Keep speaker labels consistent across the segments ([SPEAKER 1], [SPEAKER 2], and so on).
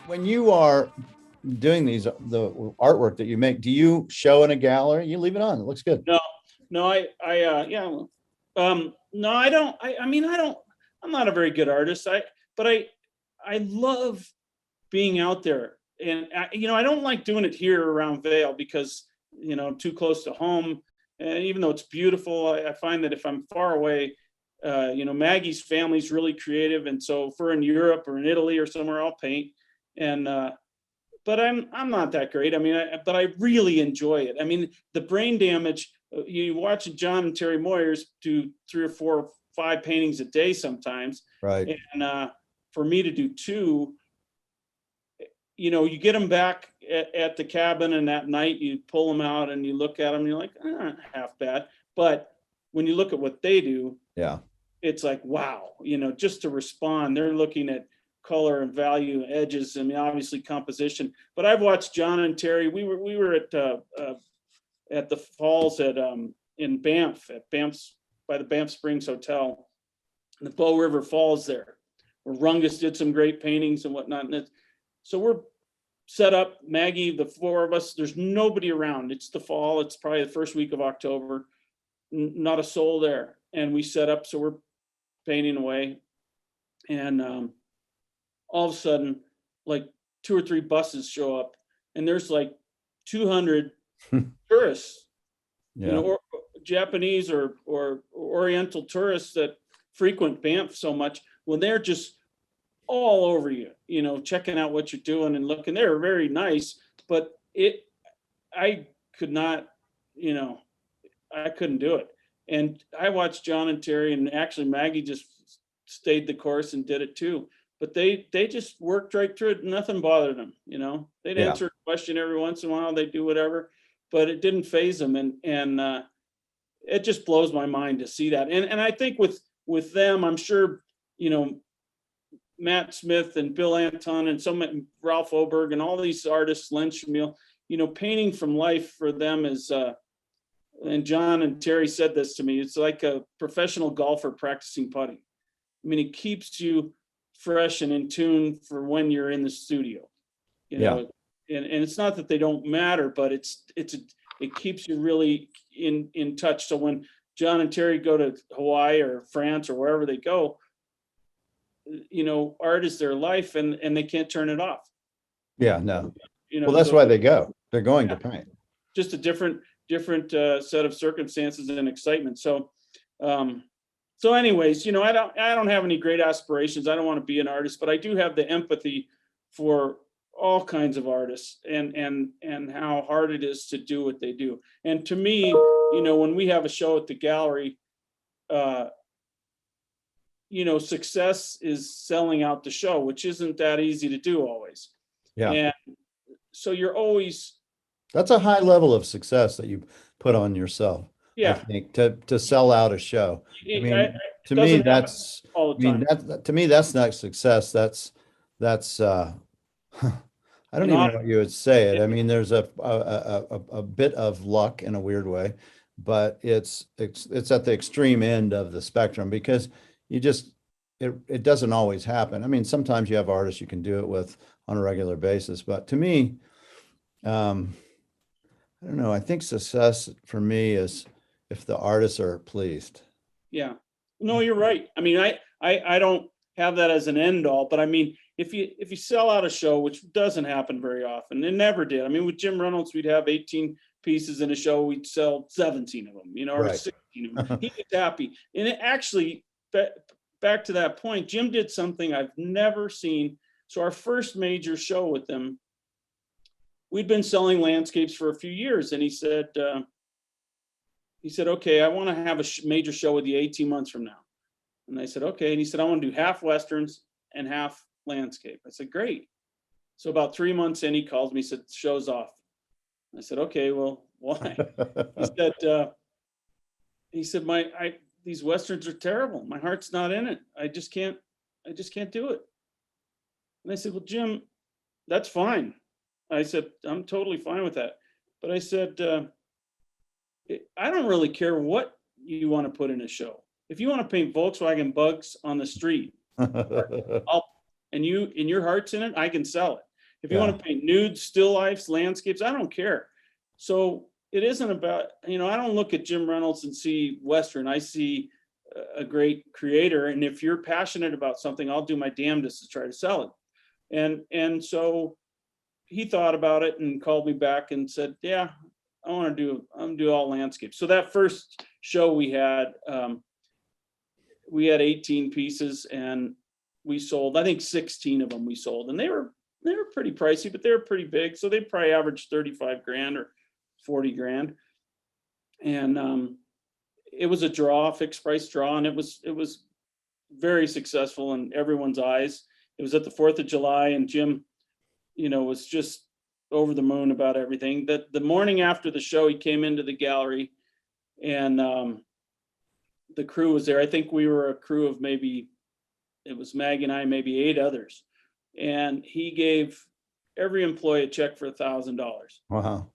[SPEAKER 1] when you are doing the artwork that you make, do you show in a gallery? You leave it on. It looks good.
[SPEAKER 2] No, no, yeah. No, I don't. I mean, I don't. I'm not a very good artist. But I love being out there, and I don't like doing it here around Vail because too close to home. And even though it's beautiful, I find that if I'm far away, Maggie's family's really creative, and so if we're in Europe or in Italy or somewhere, I'll paint. And but I'm not that great. I mean, but I really enjoy it. I mean, the brain damage. You watch John and Terry Moyers do 3 or 4 or 5 paintings a day sometimes,
[SPEAKER 1] Right.
[SPEAKER 2] and for me to do 2, you get them back at the cabin, and that night you pull them out and you look at them and you're like, half bad. But when you look at what they do,
[SPEAKER 1] Yeah.
[SPEAKER 2] it's like, wow, just to respond, they're looking at color and value, edges, and obviously composition. But I've watched John and Terry. We were at the falls in Banff, at Banff's, by the Banff Springs Hotel, the Bow River Falls there, where Rungus did some great paintings and whatnot. And so we're set up, Maggie, the 4 of us, there's nobody around. It's the fall. It's probably the first week of October. Not a soul there. And we set up, so we're painting away. And all of a sudden, like 2 or 3 buses show up, and there's like 200 tourists, or Japanese or Oriental tourists that frequent Banff so much. When they're just all over you, checking out what you're doing and looking. They're very nice, but I could not, I couldn't do it. And I watched John and Terry, and actually Maggie just stayed the course and did it too. But they just worked right through it. Nothing bothered them, They'd answer a question every once in a while. They do whatever, but it didn't faze them. And it just blows my mind to see that. And I think with them, I'm sure, Matt Smith and Bill Anton and Ralph Oberg and all these artists, Len Shamil, painting from life for them is, and John and Terry said this to me, it's like a professional golfer practicing putting. I mean, it keeps you fresh and in tune for when you're in the studio, and it's not that they don't matter, but it keeps you really in touch. So when John and Terry go to Hawaii or France or wherever they go, art is their life, and they can't turn it off.
[SPEAKER 1] Yeah, no. Well, that's why they go. They're going to paint.
[SPEAKER 2] Just a different set of circumstances and excitement. So anyways, I don't have any great aspirations. I don't want to be an artist, but I do have the empathy for all kinds of artists and how hard it is to do what they do. And to me, when we have a show at the gallery, success is selling out the show, which isn't that easy to do always.
[SPEAKER 1] Yeah.
[SPEAKER 2] And so you're always.
[SPEAKER 1] That's a high level of success that you put on yourself.
[SPEAKER 2] Yeah.
[SPEAKER 1] I think to sell out a show. I mean, to me, that's not success. That's I don't even know what you would say it. I mean, there's a bit of luck in a weird way, but it's at the extreme end of the spectrum, because it doesn't always happen. I mean, sometimes you have artists you can do it with on a regular basis, but to me, I don't know. I think success for me is if the artists are pleased.
[SPEAKER 2] Yeah, no, you're right. I mean, I don't have that as an end all, but I mean, if you sell out a show, which doesn't happen very often, it never did. I mean, with Jim Reynolds, we'd have 18 pieces in a show, we'd sell 17 of them, or 16 of them. He was happy. And it actually, back to that point, Jim did something I've never seen. So our first major show with them, we'd been selling landscapes for a few years, and he said, okay, I want to have a major show with you 18 months from now. And I said, okay. And he said, I want to do half Westerns and half landscape. I said, great. So about 3 months in, he calls me, said, show's off. I said, okay, well, why? He said, these Westerns are terrible. My heart's not in it. I just can't do it. And I said, well, Jim, that's fine. I said, I'm totally fine with that. But I said, I don't really care what you want to put in a show. If you want to paint Volkswagen bugs on the street, and your heart's in it, I can sell it. If you want to paint nudes, still lifes, landscapes, I don't care. So it isn't about, I don't look at Jim Reynolds and see Western. I see a great creator. And if you're passionate about something, I'll do my damnedest to try to sell it. And so he thought about it and called me back and said, yeah, I'm gonna do all landscapes. So that first show we had 18 pieces, and we sold, I think 16 of them we sold, and they were pretty pricey, but they were pretty big. So they probably averaged 35 grand or 40 grand. And it was a draw, fixed price draw, and it was very successful in everyone's eyes. It was at the 4th of July, and Jim, was just over the moon about everything. That the morning after the show, he came into the gallery, and the crew was there. I think we were a crew of it was Maggie and I, maybe 8 others. And he gave every employee a check for $1,000.
[SPEAKER 1] Wow.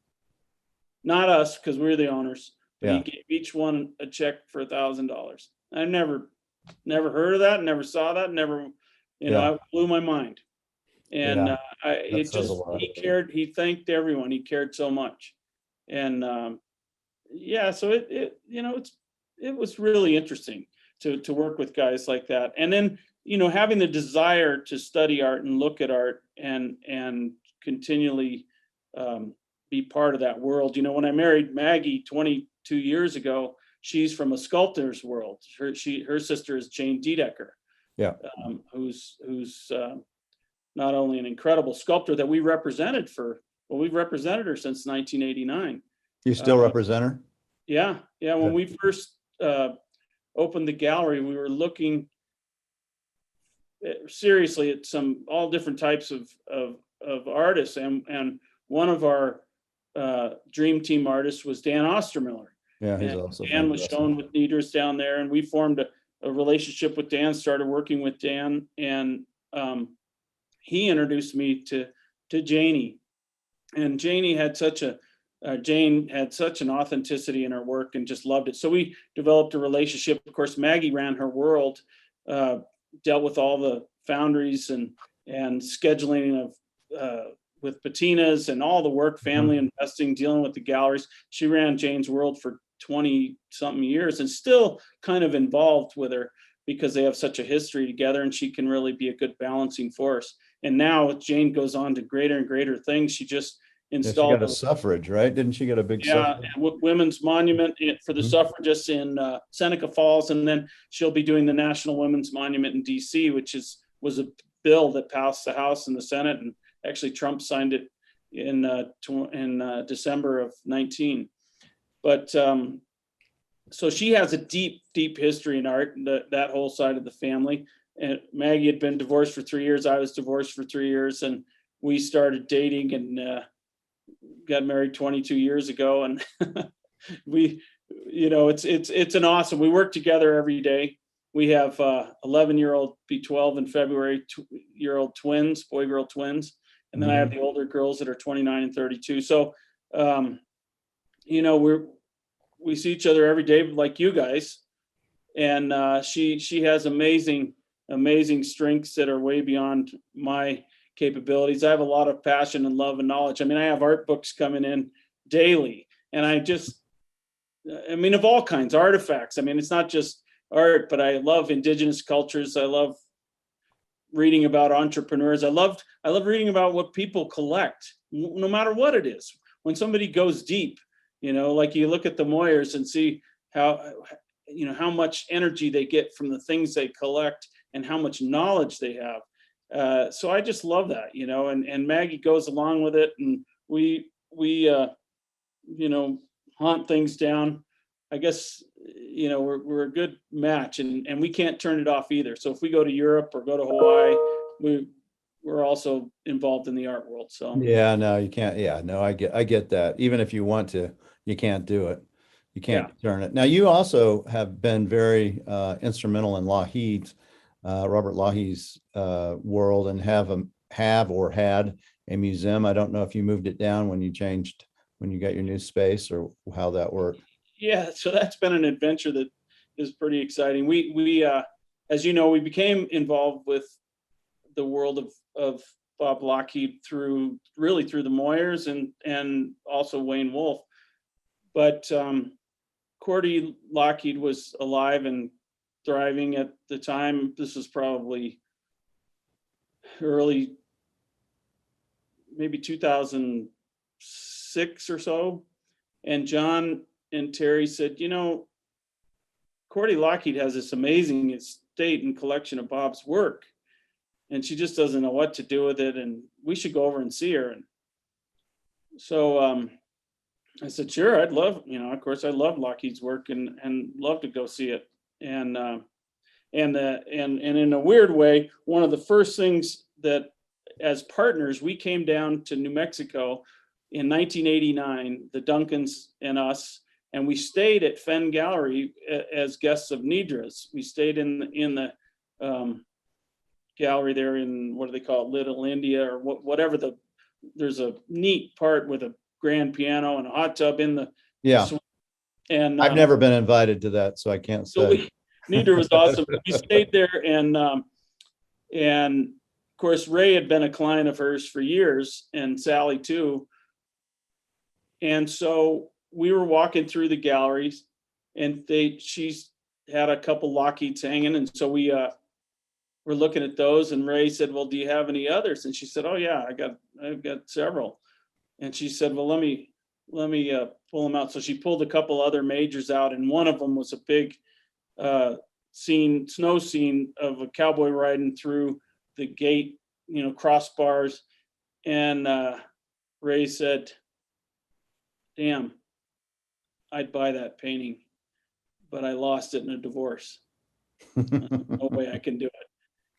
[SPEAKER 2] Not us, because we're the owners. But
[SPEAKER 1] Yeah.
[SPEAKER 2] he gave each one a check for $1,000. I never heard of that, never saw that, never, it blew my mind. And he cared, he thanked everyone. He cared so much. And so it was really interesting to work with guys like that. And then, having the desire to study art and look at art and continually be part of that world. When I married Maggie 22 years ago, she's from a sculptor's world. Her sister is Jane Dedecker.
[SPEAKER 1] Yeah.
[SPEAKER 2] Who's not only an incredible sculptor that we've represented her since 1989.
[SPEAKER 1] You still represent her?
[SPEAKER 2] Yeah. When we first opened the gallery, we were looking seriously at all different types of artists, and one of our dream team artists was Dan Ostermiller.
[SPEAKER 1] Yeah, he's also.
[SPEAKER 2] Dan was shown with Nieders down there, and we formed a relationship with Dan, started working with Dan, and he introduced me to Janie. And Jane had such an authenticity in her work and just loved it. So we developed a relationship. Of course, Maggie ran her world, dealt with all the foundries and scheduling of with patinas and all the work, family investing, dealing with the galleries. She ran Jane's world for 20 something years and still kind of involved with her because they have such a history together, and she can really be a good balancing force. And now Jane goes on to greater and greater things. She just installed.
[SPEAKER 1] She got a suffrage, right? Didn't she get a big suffrage?
[SPEAKER 2] Women's monument for the suffragists in Seneca Falls, and then she'll be doing the National Women's Monument in D.C., which was a bill that passed the House and the Senate, and actually Trump signed it in December of 19. But so she has a deep history in art, that whole side of the family. And Maggie had been divorced for 3 years. I was divorced for 3 years, and we started dating and got married 22 years ago. And it's an awesome. We work together every day. We have 11-year-old, be 12 in February, year-old twins, boy-girl twins, and then I have the older girls that are 29 and 32. So, we see each other every day, like you guys. And she has amazing strengths that are way beyond my capabilities. I have a lot of passion and love and knowledge. I mean, I have art books coming in daily, and of all kinds, artifacts. I mean, it's not just art, but I love indigenous cultures. I love reading about entrepreneurs. I love reading about what people collect, no matter what it is. When somebody goes deep, like you look at the Moyers and see how much energy they get from the things they collect and how much knowledge they have. So I just love that, and Maggie goes along with it, and we hunt things down. I guess, we're a good match, and we can't turn it off either. So if we go to Europe or go to Hawaii, we're also involved in the art world. So
[SPEAKER 1] yeah, no, you can't. Yeah, no, I get that. Even if you want to, you can't do it. You can't turn it. Now, you also have been very instrumental in Lougheed's, Robert Lougheed's world, and have or had a museum. I don't know if you moved it down when you got your new space, or how that worked.
[SPEAKER 2] Yeah, so that's been an adventure that is pretty exciting. We as you know, we became involved with the world of Bob Lougheed through the Moyers and also Wayne Wolf. But Cordy Lougheed was alive and thriving at the time. This was probably early, maybe 2006 or so. And John and Terry said, Cordy Lougheed has this amazing estate and collection of Bob's work, and she just doesn't know what to do with it, and we should go over and see her. And so I said, sure, I'd love, of course I love Lougheed's work and love to go see it. And in a weird way, one of the first things that, as partners, we came down to New Mexico in 1989, the Duncans and us, and we stayed at Fenn Gallery as guests of Nidra's. We stayed in the gallery there in, what do they call it, Little India, or whatever. There's a neat part with a grand piano and a hot tub in the
[SPEAKER 1] Yeah.
[SPEAKER 2] And
[SPEAKER 1] I've never been invited to that, so I can't say.
[SPEAKER 2] Nidra was awesome. We stayed there, and of course Ray had been a client of hers for years, and Sally too. And so we were walking through the galleries, and she's had a couple Lougheeds hanging, and so we were looking at those, and Ray said, well, do you have any others? And she said, oh yeah, I've got several. And she said, well, let me pull them out. So she pulled a couple other majors out, and one of them was a big snow scene of a cowboy riding through the gate, crossbars. And Ray said, damn, I'd buy that painting, but I lost it in a divorce. No way I can do it.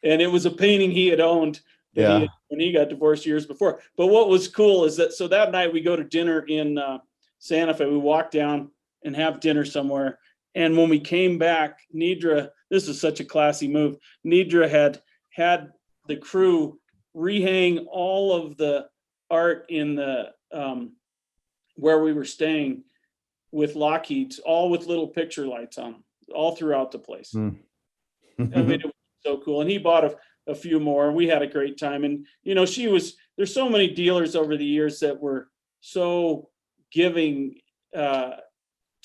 [SPEAKER 2] And it was a painting he had owned when he got divorced years before. But what was cool is that, so that night we go to dinner in Santa Fe. We walk down and have dinner somewhere. And when we came back, Nidra, this is such a classy move. Nidra had the crew rehang all of the art in the where we were staying with Lougheed's, all with little picture lights on them, all throughout the place. I mean, it was so cool. And he bought a few more, and we had a great time. And, there's so many dealers over the years that were so giving to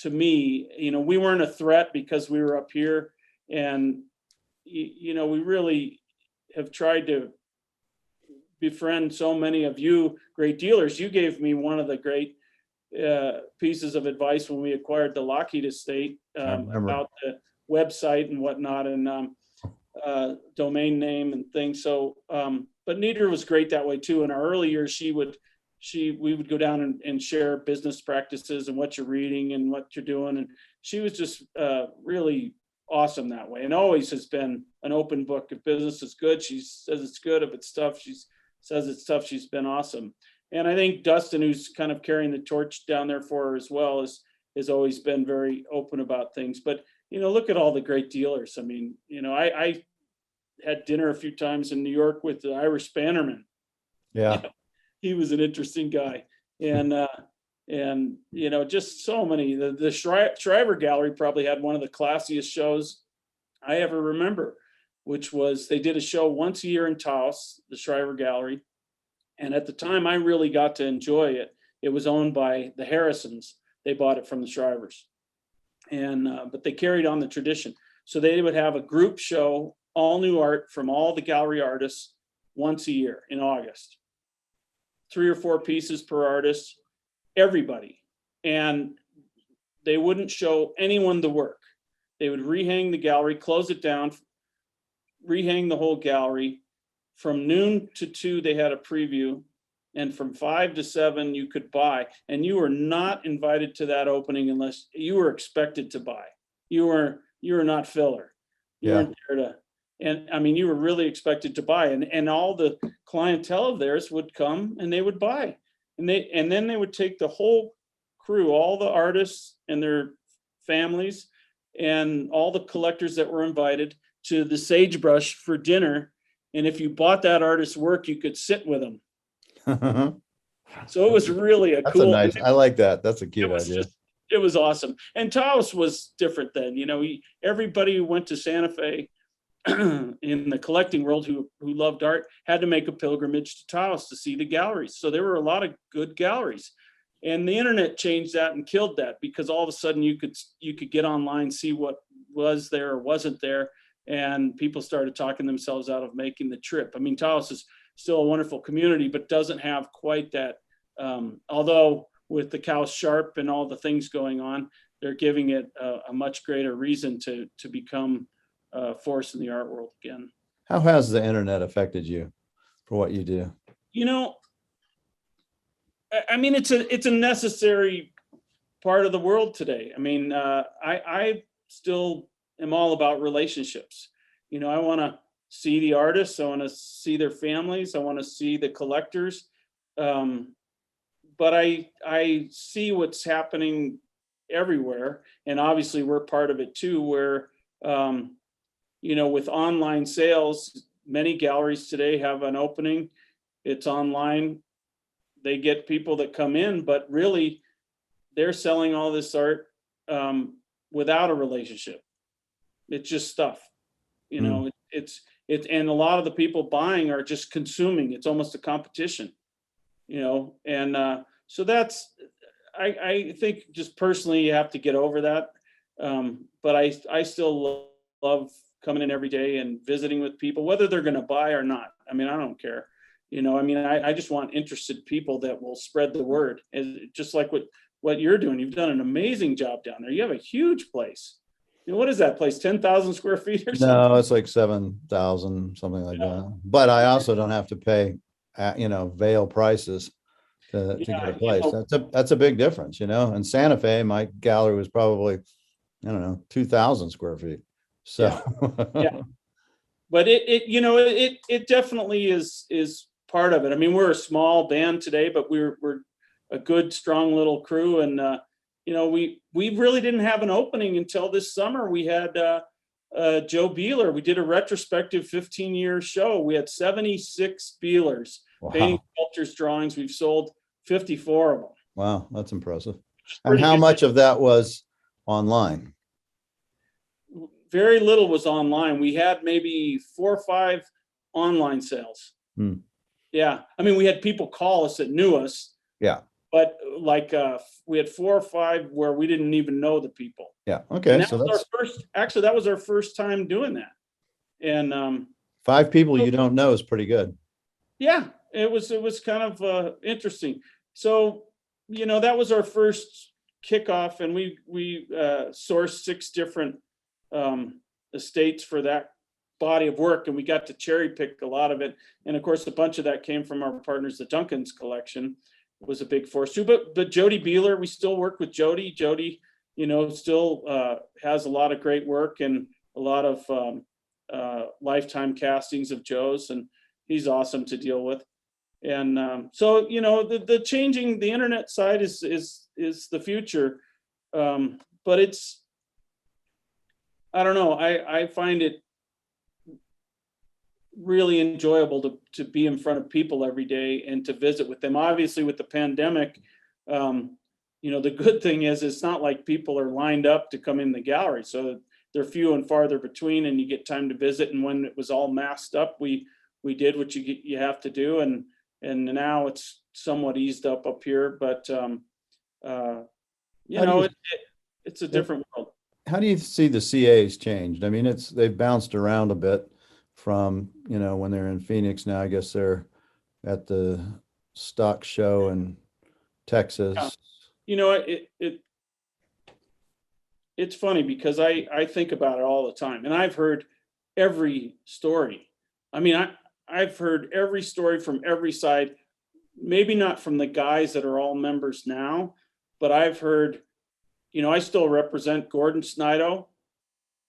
[SPEAKER 2] me. We weren't a threat because we were up here, and, we really have tried to befriend so many of you great dealers. You gave me one of the great pieces of advice when we acquired the Lougheed estate about the website and whatnot, and domain name and things. So, but Nidra was great that way too. In our early years, we would go down and share business practices and what you're reading and what you're doing. And she was just really awesome that way, and always has been an open book. If business is good, she says it's good. If it's tough, she says it's tough. She's been awesome. And I think Dustin, who's kind of carrying the torch down there for her as well, has always been very open about things. But, look at all the great dealers. I mean, I had dinner a few times in New York with the Irish Bannerman.
[SPEAKER 1] Yeah.
[SPEAKER 2] He was an interesting guy. And just so many. The Shriver Gallery probably had one of the classiest shows I ever remember, which was, they did a show once a year in Taos, the Shriver Gallery. And at the time, I really got to enjoy it. It was owned by the Harrisons. They bought it from the Shrivers. And but they carried on the tradition. So they would have a group show, all new art from all the gallery artists once a year in August. 3 or 4 pieces per artist, everybody. And they wouldn't show anyone the work. They would rehang the gallery, close it down, rehang the whole gallery. From noon to 2, they had a preview, and from 5 to 7, you could buy. And you were not invited to that opening unless you were expected to buy. You were not filler. You weren't there to, and I mean, you were really expected to buy. And all the clientele of theirs would come and they would buy. And then they would take the whole crew, all the artists and their families, and all the collectors that were invited to the Sagebrush for dinner. And if you bought that artist's work, you could sit with them. So it was really
[SPEAKER 1] That's cool. I like that. That's a cute idea.
[SPEAKER 2] It was awesome. And Taos was different then. Everybody who went to Santa Fe in the collecting world who loved art had to make a pilgrimage to Taos to see the galleries. So there were a lot of good galleries, and the internet changed that and killed that, because all of a sudden you could get online, see what was there or wasn't there, and people started talking themselves out of making the trip. I mean, Taos is still a wonderful community, but doesn't have quite that. Although with the Cow Sharp and all the things going on, they're giving it a much greater reason to become a force in the art world again.
[SPEAKER 1] How has the internet affected you for what you do?
[SPEAKER 2] You know, I mean, it's a necessary part of the world today. I mean, I still am all about relationships. You know, I want to see the artists, I want to see their families, I want to see the collectors. But I see what's happening everywhere, and obviously we're part of it too, where you know, with online sales, many galleries today have an opening, it's online, they get people that come in, but really they're selling all this art without a relationship. It's just stuff, you know. It's and a lot of the people buying are just consuming. It's almost a competition, you know. And so that's, I think just personally you have to get over that. But I still love coming in every day and visiting with people, whether they're going to buy or not. I mean, I don't care. You know, I mean, I just want interested people that will spread the word. And just like what you're doing, you've done an amazing job down there. You have a huge place. You know, what is that place? 10,000 square feet or something?
[SPEAKER 1] No, it's like 7,000, something like that. But I also don't have to pay, you know, Vail prices to get a place.
[SPEAKER 2] You know,
[SPEAKER 1] That's a big difference, you know. In Santa Fe, my gallery was probably, I don't know, 2,000 square feet. So
[SPEAKER 2] yeah. But you know, it definitely is part of it. I mean, we're a small band today, but we're a good, strong little crew. And, you know, we really didn't have an opening until this summer. We had Joe Beeler. We did a retrospective 15-year show. We had 76 Beelers, painting, sculptures, drawings. We've sold 54 of them.
[SPEAKER 1] Wow, that's impressive. And how much of that was online?
[SPEAKER 2] Very little was online. We had maybe 4 or 5 online sales. Yeah. I mean, we had people call us that knew us.
[SPEAKER 1] Yeah.
[SPEAKER 2] But like we had 4 or 5 where we didn't even know the people.
[SPEAKER 1] Yeah. Okay. So that's
[SPEAKER 2] that was our first time doing that. And
[SPEAKER 1] 5 people you don't know is pretty good.
[SPEAKER 2] Yeah, it was kind of interesting. So, you know, that was our first kickoff, and we sourced 6 different estates for that body of work, and we got to cherry pick a lot of it. And of course, a bunch of that came from our partners, the Duncan's collection was a big force too. But Jody Beeler, we still work with Jody. Jody, you know, still has a lot of great work and a lot of lifetime castings of Joe's, and he's awesome to deal with. And so, you know, the changing the internet side is the future, but it's, I don't know, I find it really enjoyable to be in front of people every day and to visit with them. Obviously, with the pandemic, you know, the good thing is it's not like people are lined up to come in the gallery, so they're few and farther between, and you get time to visit. And when it was all masked up, we did what you have to do, and now it's somewhat eased up here, but you know, it's a different world.
[SPEAKER 1] How do you see the CAs changed? I mean, they've bounced around a bit from, you know, when they're in Phoenix. Now I guess they're at the stock show in Texas.
[SPEAKER 2] Yeah. You know, it's funny because I think about it all the time, and I've heard every story. I mean, I've heard every story from every side, maybe not from the guys that are all members now, but I've heard, you know, I still represent Gordon Snido.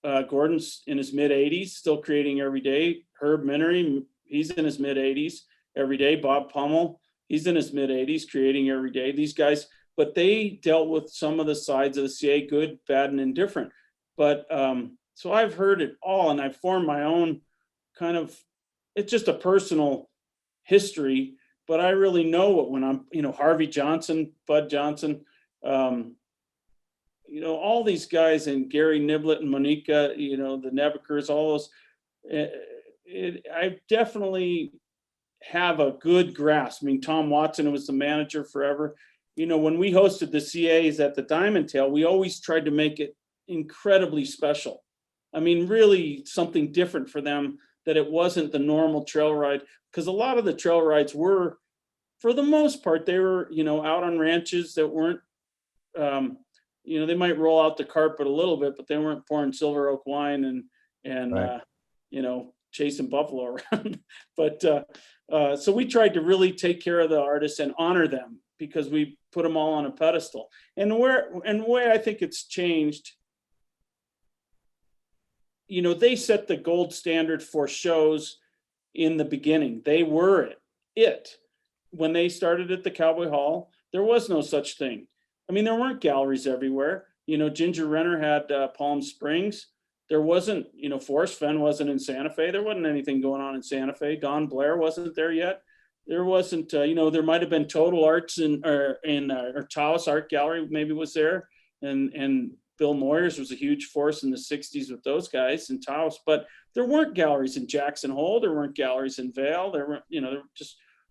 [SPEAKER 2] Gordon's in his mid-80s, still creating every day. Herb Minery, he's in his mid-80s every day. Bob Pummel, he's in his mid-80s, creating every day. These guys, but they dealt with some of the sides of the CA, good, bad, and indifferent. But so I've heard it all, and I've formed my own kind of, it's just a personal history, but I really know it when I'm, you know, Harvey Johnson, Bud Johnson, you know, all these guys, and Gary Niblett and Monica, you know, the Nebekers, all those, I definitely have a good grasp. I mean, Tom Watson, who was the manager forever, when we hosted the CAs at the Diamond Tail, we always tried to make it incredibly special. I mean, really something different for them, that it wasn't the normal trail ride, because a lot of the trail rides were, for the most part, they were, out on ranches that weren't, they might roll out the carpet a little bit, but they weren't pouring Silver Oak wine and
[SPEAKER 1] Right.
[SPEAKER 2] chasing buffalo around. But so we tried to really take care of the artists and honor them, because we put them all on a pedestal. And the way I think it's changed, they set the gold standard for shows in the beginning. They were it. When they started at the Cowboy Hall, there was no such thing. I mean, there weren't galleries everywhere. Ginger Renner had Palm Springs. There wasn't, Forrest Fenn wasn't in Santa Fe. There wasn't anything going on in Santa Fe. Don Blair wasn't there yet. There wasn't, there might have been Total Arts or Taos Art Gallery maybe was there. And Bill Moyers was a huge force in the 60s with those guys in Taos. But there weren't galleries in Jackson Hole. There weren't galleries in Vail. There weren't,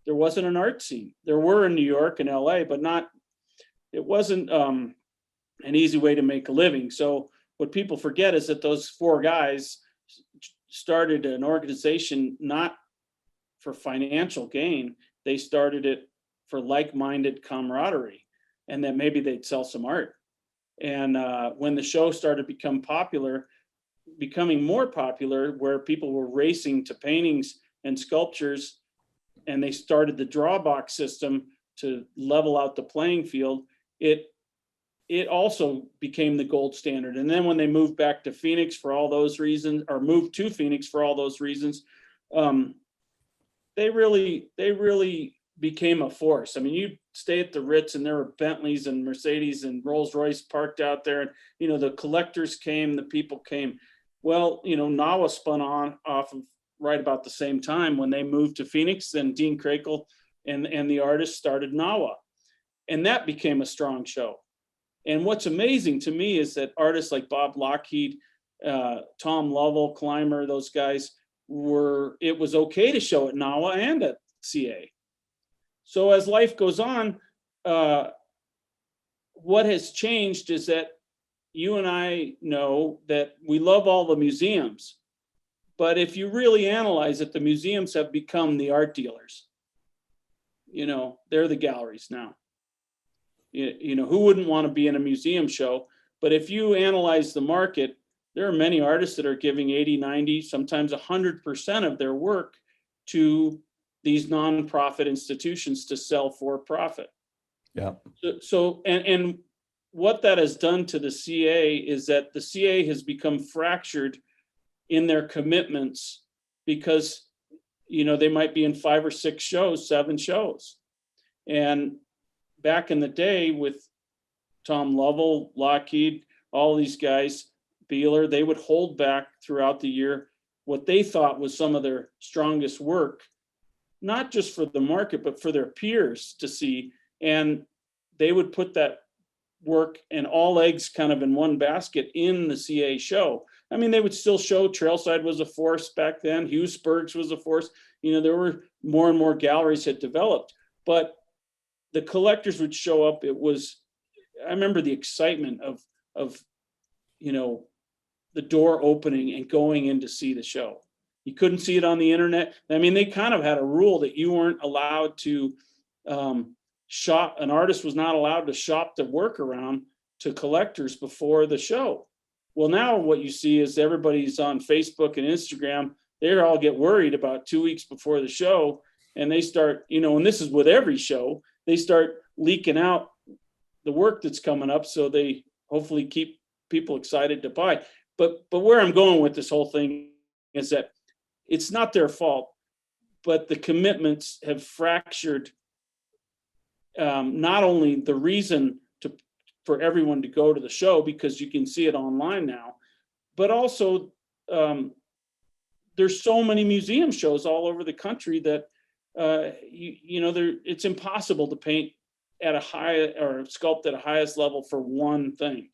[SPEAKER 2] there wasn't an art scene. There were in New York and LA, but it wasn't an easy way to make a living. So what people forget is that those four guys started an organization not for financial gain. They started it for like-minded camaraderie, and that maybe they'd sell some art. And when the show started becoming more popular, where people were racing to paintings and sculptures, and they started the drawbox system to level out the playing field, it also became the gold standard. And then when they moved back to Phoenix for all those reasons, or moved to Phoenix for all those reasons, they really became a force. I mean, you stay at the Ritz and there were Bentleys and Mercedes and Rolls Royce parked out there, and the collectors came, the people came. Well, NAWA spun off of right about the same time when they moved to Phoenix. Then Dean Krakel and the artists started NAWA, and that became a strong show. And what's amazing to me is that artists like Bob Lougheed, Tom Lovell, Clymer, those guys it was okay to show at NAWA and at CA. So as life goes on, what has changed is that you and I know that we love all the museums, but if you really analyze it, the museums have become the art dealers. They're the galleries now. Who wouldn't want to be in a museum show? But if you analyze the market, there are many artists that are giving 80, 90, sometimes 100% of their work to these nonprofit institutions to sell for profit.
[SPEAKER 1] Yeah.
[SPEAKER 2] So what that has done to the CA is that the CA has become fractured in their commitments, because they might be in 5 or 6 shows, 7 shows. And back in the day with Tom Lovell, Lougheed, all these guys, Beeler, they would hold back throughout the year what they thought was some of their strongest work, not just for the market, but for their peers to see. And they would put that work and all eggs kind of in one basket in the CA show. I mean, they would still show Trailside was a force back then. Hughesburg's was a force. There were more and more galleries had developed, but the collectors would show up. I remember the excitement of the door opening and going in to see the show. You couldn't see it on the internet. I mean, they kind of had a rule that you weren't allowed to shop. An artist was not allowed to shop the work around to collectors before the show. Well, now what you see is everybody's on Facebook and Instagram. They all get worried about 2 weeks before the show, and they start, and this is with every show, they start leaking out the work that's coming up, so they hopefully keep people excited to buy. But where I'm going with this whole thing is that it's not their fault, but the commitments have fractured not only the reason for everyone to go to the show, because you can see it online now, but also there's so many museum shows all over the country that it's impossible to paint at a high or sculpt at a highest level for one thing.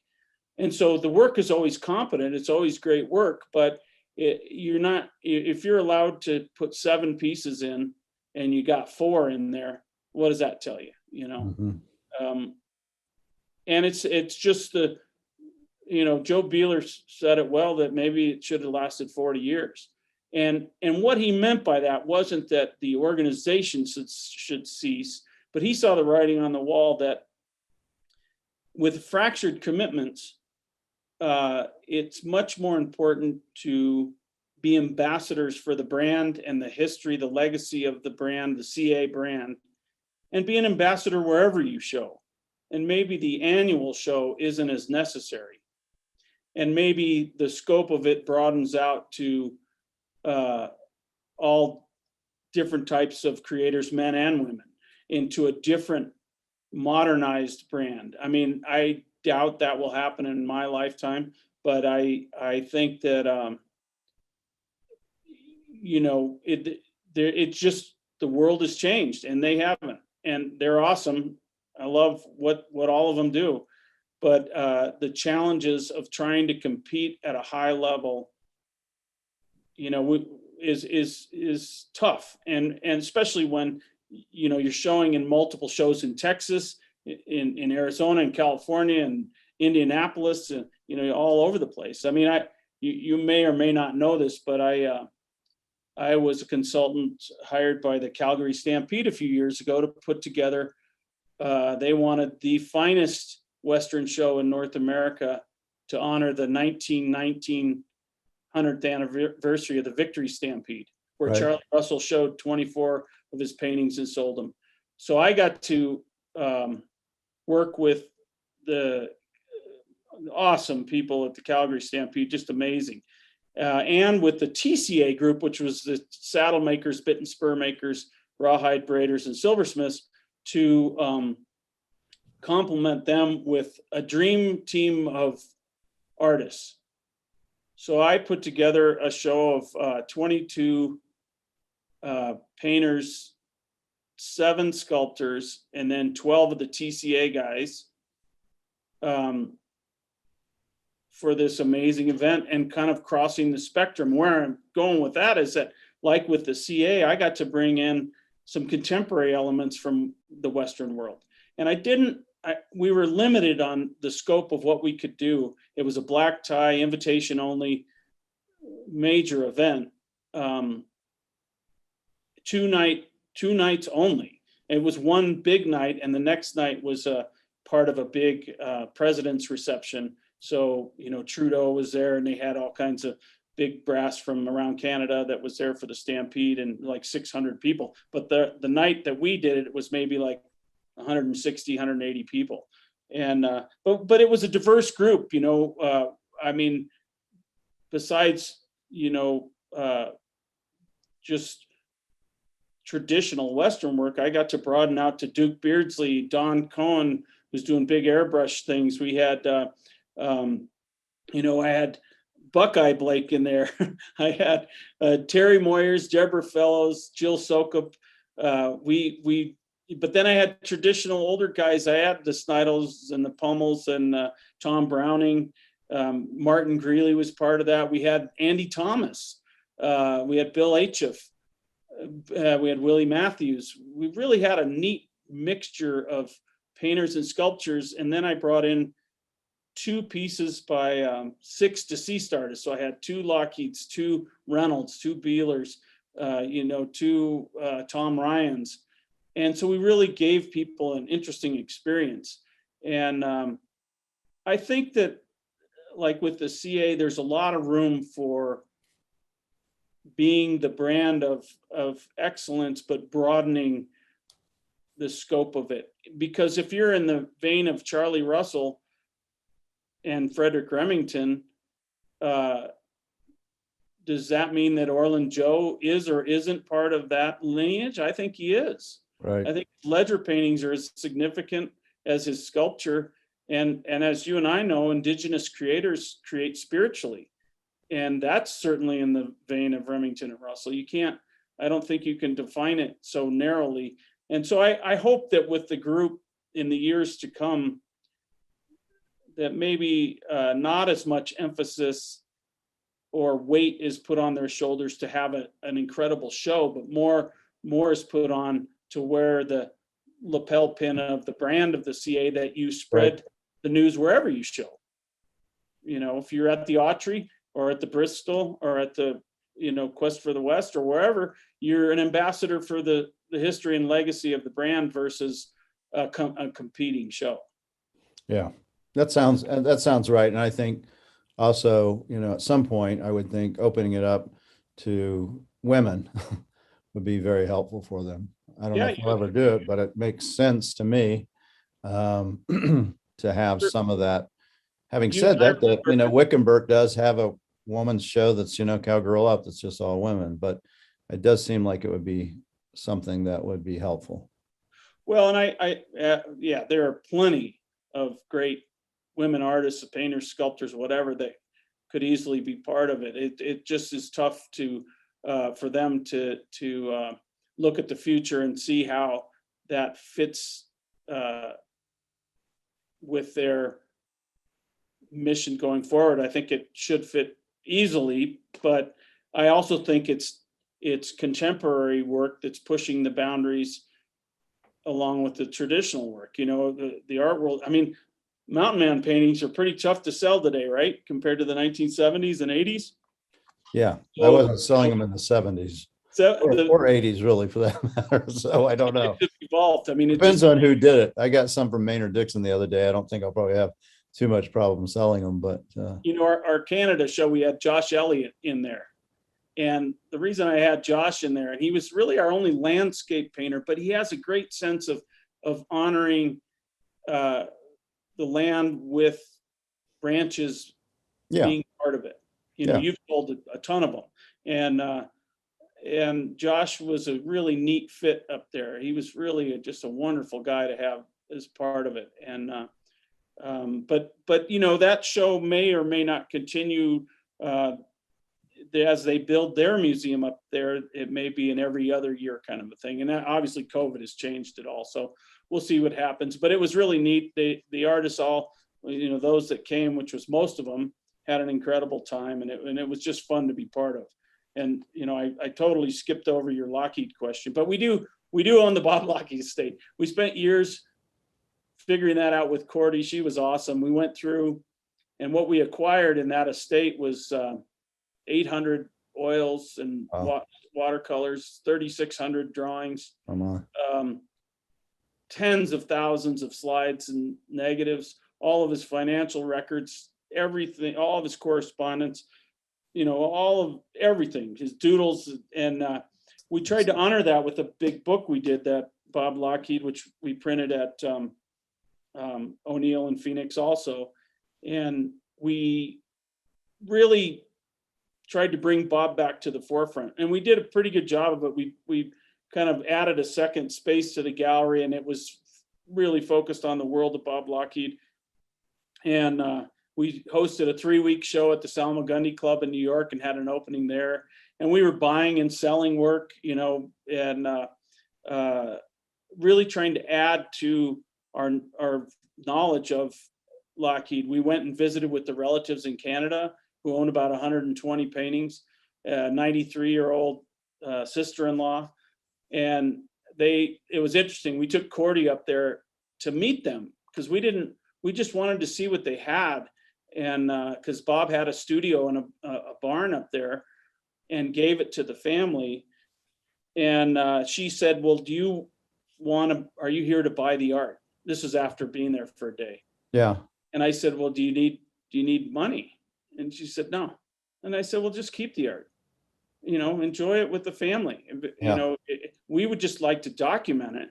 [SPEAKER 2] And so the work is always competent. It's always great work, but you're not, if you're allowed to put 7 pieces in and you got 4 in there, what does that tell you? You know, and it's just the, Joe Beeler said it well, that maybe it should have lasted 40 years. And what he meant by that wasn't that the organization should cease, but he saw the writing on the wall that with fractured commitments, it's much more important to be ambassadors for the brand and the history, the legacy of the brand, the CA brand, and be an ambassador wherever you show. And maybe the annual show isn't as necessary. And maybe the scope of it broadens out to all different types of creators, men and women, into a different modernized brand. I mean, I doubt that will happen in my lifetime, but I think that it's just, the world has changed and they haven't, and they're awesome. I love what all of them do, but the challenges of trying to compete at a high level, is tough, and especially when you're showing in multiple shows in Texas, in Arizona, and California, and Indianapolis, all over the place. I mean, you may or may not know this, but I was a consultant hired by the Calgary Stampede a few years ago to put together. They wanted the finest Western show in North America to honor the 1919 100th anniversary of the Victory Stampede, where
[SPEAKER 1] Right.
[SPEAKER 2] Charlie Russell showed 24 of his paintings and sold them. So I got to work with the awesome people at the Calgary Stampede, just amazing. And with the TCA group, which was the saddle makers, bit and spur makers, rawhide braiders, and silversmiths, to complement them with a dream team of artists. So I put together a show of 22 painters, 7 sculptors, and then 12 of the TCA guys for this amazing event, and kind of crossing the spectrum. Where I'm going with that is that, like with the CA, I got to bring in some contemporary elements from the Western world. And we were limited on the scope of what we could do. It was a black tie, invitation only, major event, 2 nights only. It was one big night, and the next night was a part of a big president's reception. So, Trudeau was there, and they had all kinds of big brass from around Canada that was there for the Stampede, and like 600 people. But the night that we did it, it was maybe like 160, 180 people. And but it was a diverse group, I mean, besides, just traditional Western work, I got to broaden out to Duke Beardsley, Don Cohen, who's doing big airbrush things. We had, I had Buckeye Blake in there. I had Terry Moyers, Deborah Fellows, Jill Sokup. But then I had traditional older guys. I had the Snidels and the Pummels and Tom Browning. Martin Greeley was part of that. We had Andy Thomas. We had Bill Achuff. We had Willie Matthews. We really had a neat mixture of painters and sculptures. And then I brought in 2 pieces by 6 deceased artists. So I had 2 Lougheeds, 2 Reynolds, 2 Beelers, 2 Tom Ryans. And so we really gave people an interesting experience. And I think that, like with the CA, there's a lot of room for being the brand of excellence, but broadening the scope of it. Because if you're in the vein of Charlie Russell and Frederick Remington, does that mean that Orland Joe is or isn't part of that lineage? I think he is.
[SPEAKER 1] Right.
[SPEAKER 2] I think ledger paintings are as significant as his sculpture. And as you and I know, indigenous creators create spiritually. And that's certainly in the vein of Remington and Russell. I don't think you can define it so narrowly. And so I hope that with the group in the years to come, that maybe not as much emphasis or weight is put on their shoulders to have an incredible show, but more is put on to wear the lapel pin of the brand of the CA, that you spread
[SPEAKER 1] Right.
[SPEAKER 2] the news wherever you show. You know, if you're at the Autry or at the Bristol or at the, you know, Quest for the West or wherever, you're an ambassador for the history and legacy of the brand versus a competing show.
[SPEAKER 1] Yeah, that sounds right. And I think also, you know, at some point, I would think opening it up to women would be very helpful for them. I don't know
[SPEAKER 2] Yeah,
[SPEAKER 1] if we'll ever do it, but it makes sense to me um, to have some of that. Having
[SPEAKER 2] you and
[SPEAKER 1] said
[SPEAKER 2] I
[SPEAKER 1] that, you know,
[SPEAKER 2] remember-
[SPEAKER 1] Wickenburg does have a woman's show that's, you know, Cowgirl Up, that's just all women, but it does seem like it would be something that would be helpful.
[SPEAKER 2] Well, and yeah, there are plenty of great women artists, painters, sculptors, whatever, that could easily be part of it. It just is tough to for them to look at the future and see how that fits with their mission going forward. I think it should fit easily, but I also think it's contemporary work that's pushing the boundaries along with the traditional work. You know, the art world. I mean, mountain man paintings are pretty tough to sell today, right? Compared to the 1970s and 80s.
[SPEAKER 1] Yeah, I
[SPEAKER 2] So-
[SPEAKER 1] wasn't selling them in the 70s
[SPEAKER 2] So
[SPEAKER 1] or 80s really for that matter. So I don't know.
[SPEAKER 2] it's evolved. I mean, it
[SPEAKER 1] Depends
[SPEAKER 2] just,
[SPEAKER 1] on who did it. I got some from Maynard Dixon the other day. I don't think I'll probably have too much problem selling them, but
[SPEAKER 2] you know, our Canada show, we had Josh Elliott in there. And the reason I had Josh in there, and he was really our only landscape painter, but he has a great sense of honoring the land with branches
[SPEAKER 1] yeah,
[SPEAKER 2] being part of it. You know,
[SPEAKER 1] Yeah.
[SPEAKER 2] you've told a ton of them. And Josh was a really neat fit up there. He was really just a wonderful guy to have as part of it. And but you know, that show may or may not continue as they build their museum up there. It may be an every other year kind of a thing. And that, obviously COVID has changed it all. So we'll see what happens. But it was really neat. The artists all, you know, those that came, which was most of them, had an incredible time, and it was just fun to be part of. And you know, I totally skipped over your Lougheed question, but we do own the Bob Lougheed estate. We spent years figuring that out with Cordy. She was awesome. We went through, and what we acquired in that estate was 800 oils and
[SPEAKER 1] Wow.
[SPEAKER 2] watercolors, 3,600 drawings,
[SPEAKER 1] come on.
[SPEAKER 2] tens of thousands of slides and negatives, all of his financial records, everything, all of his correspondence, you know, all of everything, his doodles. And we tried to honor that with a big book we did, that Bob Lougheed, which we printed at O'Neill in Phoenix also. And we really tried to bring Bob back to the forefront, and we did a pretty good job of it. We kind of added a second space to the gallery, and it was really focused on the world of Bob Lougheed. And we hosted a 3-week show at the Salmagundi Club in New York and had an opening there. And we were buying and selling work, you know, and really trying to add to our knowledge of Lougheed. We went and visited with the relatives in Canada who own about 120 paintings, 93-year-old sister-in-law. And it was interesting. We took Cordy up there to meet them because we just wanted to see what they had. And because Bob had a studio and a barn up there and gave it to the family. And she said, well, are you here to buy the art? This is after being there for a day.
[SPEAKER 1] Yeah.
[SPEAKER 2] And I said, well, do you need money? And she said, no. And I said, well, just keep the art, you know, enjoy it with the family. You know, we would just like to document it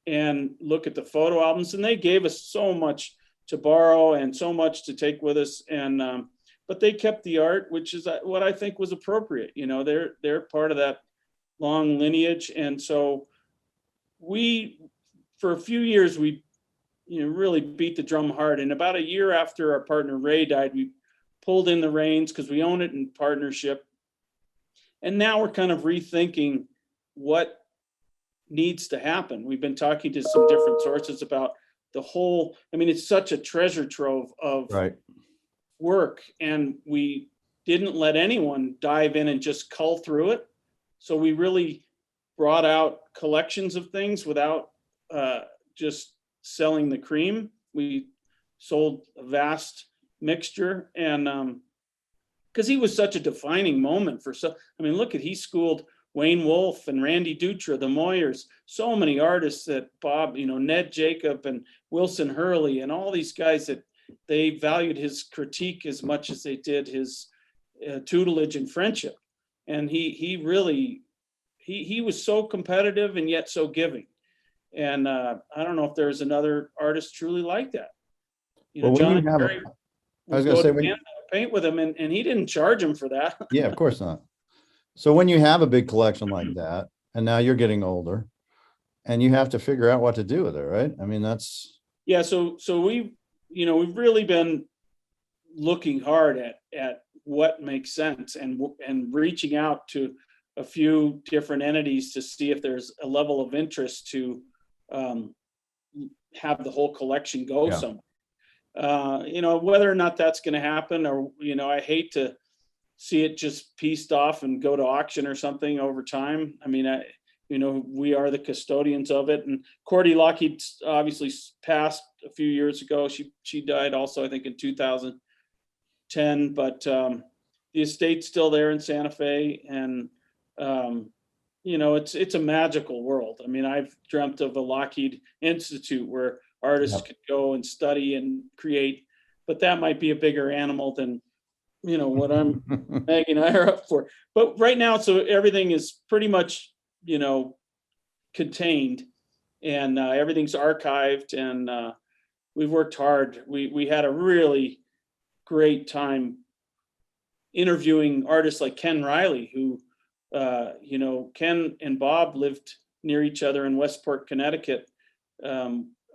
[SPEAKER 2] and look at the photo albums. And they gave us so much to borrow and so much to take with us. And, but they kept the art, which is what I think was appropriate. You know, they're part of that long lineage. And so for a few years, we, you know, really beat the drum hard. And about a year after our partner Ray died, we pulled in the reins because we own it in partnership. And now we're kind of rethinking what needs to happen. We've been talking to some different sources about the whole, I mean, it's such a treasure trove of
[SPEAKER 1] Right.
[SPEAKER 2] work. And we didn't let anyone dive in and just cull through it. So we really brought out collections of things without just selling the cream. We sold a vast mixture, and because he was such a defining moment for I mean, look at, he schooled Wayne Wolf and Randy Dutra, the Moyers, so many artists that Bob, Ned Jacob and Wilson Hurley and all these guys, that they valued his critique as much as they did his tutelage and friendship. And he really, he was so competitive and yet so giving. And I don't know if there's another artist truly like that.
[SPEAKER 1] Well, when
[SPEAKER 2] John
[SPEAKER 1] you have,
[SPEAKER 2] Terry
[SPEAKER 1] I was
[SPEAKER 2] would
[SPEAKER 1] going to
[SPEAKER 2] go
[SPEAKER 1] say,
[SPEAKER 2] to Canada to paint with him, and he didn't charge him for that.
[SPEAKER 1] yeah, of course not. So when you have a big collection like that, and now you're getting older, and you have to figure out what to do with it, right? I mean, that's.
[SPEAKER 2] Yeah, so we've really been looking hard at what makes sense, and reaching out to a few different entities to see if there's a level of interest to have the whole collection go somewhere. Whether or not that's going to happen, or I hate to see it just pieced off and go to auction or something over time. I mean, we are the custodians of it. And Cordy Lougheed obviously passed a few years ago. She died also, I think, in 2010. But the estate's still there in Santa Fe, and it's a magical world. I mean, I've dreamt of a Lougheed Institute where artists could go and study and create, but that might be a bigger animal than what Maggie and I are up for. But right now, so everything is pretty much contained, and everything's archived, and we've worked hard. We had a really great time interviewing artists like Ken Riley, who Ken and Bob lived near each other in Westport, Connecticut.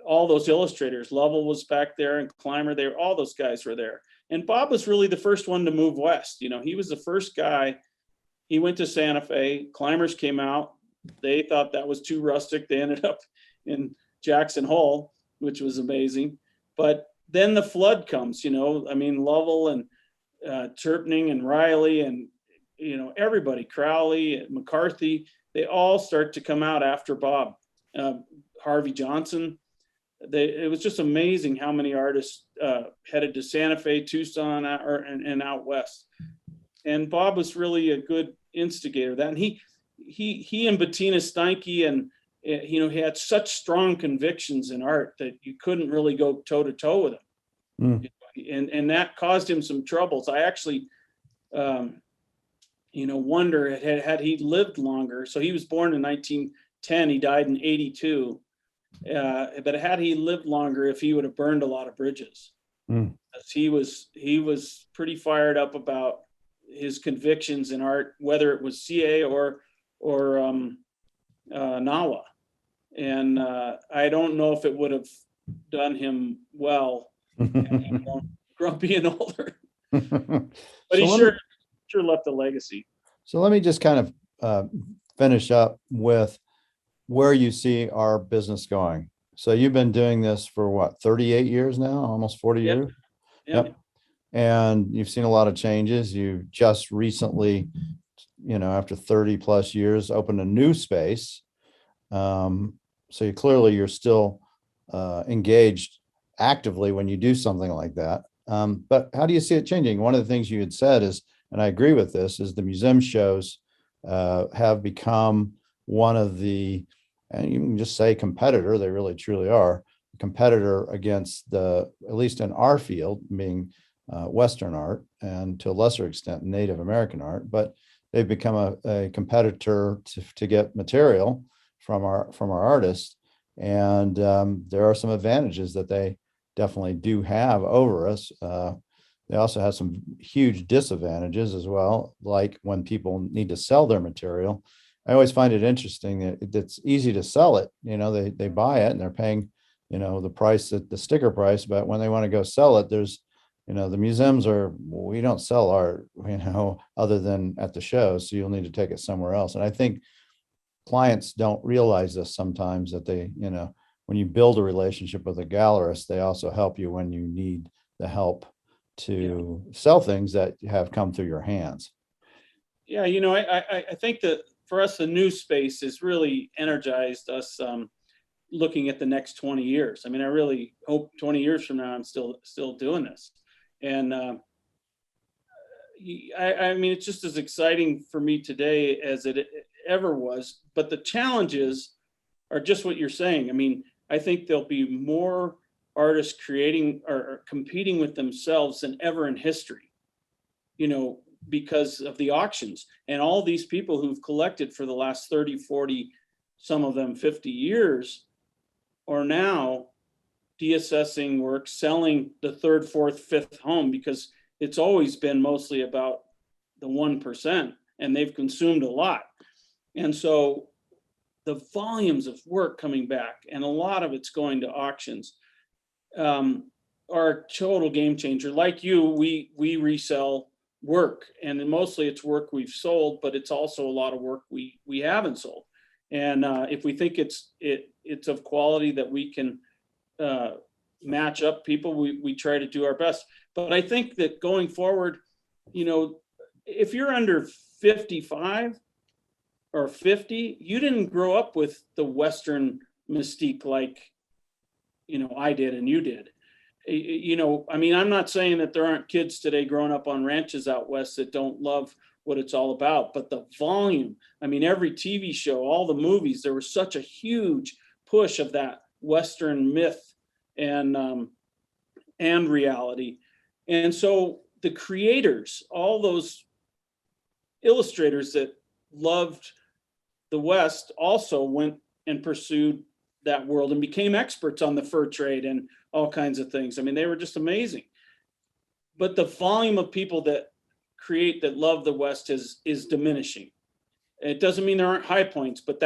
[SPEAKER 2] All those illustrators, Lovell was back there, and Clymer, all those guys were there. And Bob was really the first one to move west. He was the first guy. He went to Santa Fe. Clymers came out. They thought that was too rustic. They ended up in Jackson Hole, which was amazing. But then the flood comes, I mean, Lovell and Terpning and Riley and, everybody, Crowley and McCarthy, they all start to come out after Bob. Harvey Johnson. It was just amazing how many artists headed to Santa Fe, Tucson, and out west. And Bob was really a good instigator of that. And he and Bettina Steinke, and he had such strong convictions in art that you couldn't really go toe to toe with him. And that caused him some troubles. I actually, wonder had he lived longer. So he was born in 1910. He died in 82. But had he lived longer, if he would have burned a lot of bridges. He was pretty fired up about his convictions in art, whether it was CA or NAWA. And I don't know if it would have done him well, grumpy and older. But he sure left a legacy.
[SPEAKER 1] So let me just kind of finish up with where you see our business going. So you've been doing this for what, 38 years now, almost 40 years? Yep. And you've seen a lot of changes. You just recently, after 30 plus years, opened a new space. So you're still engaged actively when you do something like that. But how do you see it changing? One of the things you had said is, and I agree with this, is the museum shows have become one of the, and you can just say competitor, they really truly are a competitor against at least in our field, being Western art, and to a lesser extent Native American art, but they've become a competitor to get material from our artists. And there are some advantages that they definitely do have over us. They also have some huge disadvantages as well, like when people need to sell their material. I always find it interesting that it's easy to sell it. They buy it and they're paying, the price, the sticker price. But when they want to go sell it, there's, the museums we don't sell art, other than at the shows. So you'll need to take it somewhere else. And I think clients don't realize this sometimes, that they, when you build a relationship with a gallerist, they also help you when you need the help to sell things that have come through your hands.
[SPEAKER 2] Yeah, I think that for us, the new space has really energized us, looking at the next 20 years. I mean, I really hope 20 years from now, I'm still doing this. And I mean, it's just as exciting for me today as it ever was. But the challenges are just what you're saying. I mean, I think there'll be more artists creating or competing with themselves than ever in history, because of the auctions and all these people who've collected for the last 30, 40, some of them 50 years are now deassessing work, selling the third, fourth, fifth home, because it's always been mostly about the 1%, and they've consumed a lot. And so the volumes of work coming back, and a lot of it's going to auctions, are a total game changer. Like you, we resell work, and mostly it's work we've sold, but it's also a lot of work we haven't sold. And if we think it's of quality that we can match up people, we try to do our best. But I think that going forward, if you're under 55 or 50, you didn't grow up with the Western mystique like, I did and you did. I mean, I'm not saying that there aren't kids today growing up on ranches out west that don't love what it's all about, but the volume, I mean, every TV show, all the movies, there was such a huge push of that Western myth and reality. And so the creators, all those illustrators that loved the West, also went and pursued that world and became experts on the fur trade and all kinds of things. I mean, they were just amazing. But the volume of people that create, that love the West is diminishing. It doesn't mean there aren't high points, but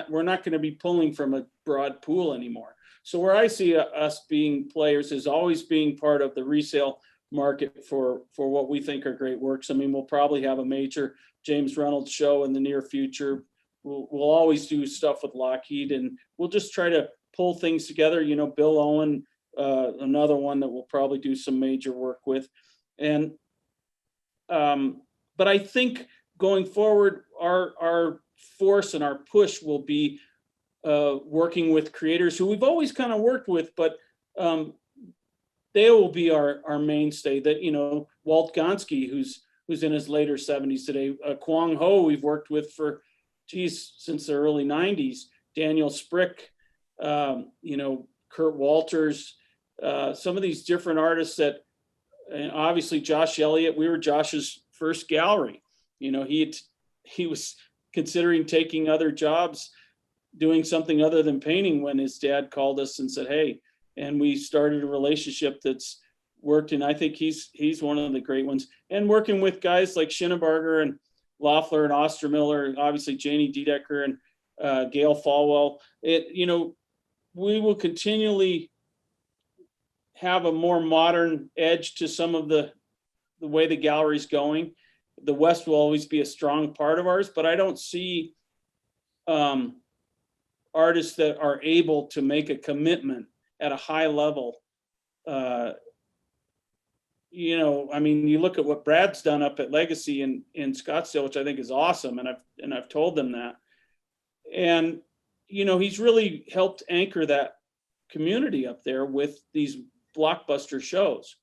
[SPEAKER 2] we're not going to be pulling from a broad pool anymore. So where I see us being players is always being part of the resale market for what we think are great works. I mean, we'll probably have a major James Reynolds show in the near future. We'll always do stuff with Lougheed, and we'll just try to pull things together. Bill Owen, another one that we'll probably do some major work with. And but I think going forward, our force and our push will be working with creators who we've always kind of worked with, but they will be our mainstay. That Walt Gonski, who's in his later 70s today, Kwang Ho, we've worked with for since the early 90s, Daniel Sprick, Kurt Walters, some of these different artists that, and obviously Josh Elliott, we were Josh's first gallery. He was considering taking other jobs, doing something other than painting, when his dad called us and said, hey, and we started a relationship that's worked. And I think he's one of the great ones. And working with guys like Schinnebarger and Loeffler and Ostermiller, and obviously Janie Dedecker and Gail Falwell, we will continually have a more modern edge to some of the way the gallery's going. The West will always be a strong part of ours, but I don't see artists that are able to make a commitment at a high level. I mean, you look at what Brad's done up at Legacy in Scottsdale, which I think is awesome, and I've told them that. And he's really helped anchor that community up there with these blockbuster shows.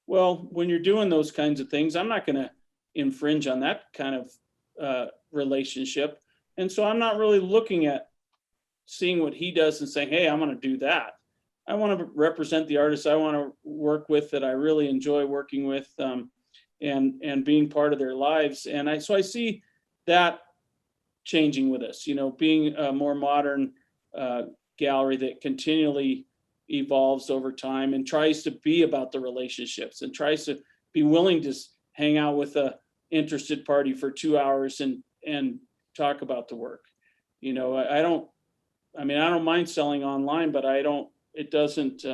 [SPEAKER 2] Well, when you're doing those kinds of things, I'm not going to infringe on that kind of relationship. And so I'm not really looking at seeing what he does and saying, hey, I'm going to do that. I want to represent the artists I want to work with, that I really enjoy working with, and being part of their lives. And I see that changing with us, being a more modern gallery that continually evolves over time and tries to be about the relationships and tries to be willing to hang out with a interested party for 2 hours and talk about the work. I don't mind selling online, but it doesn't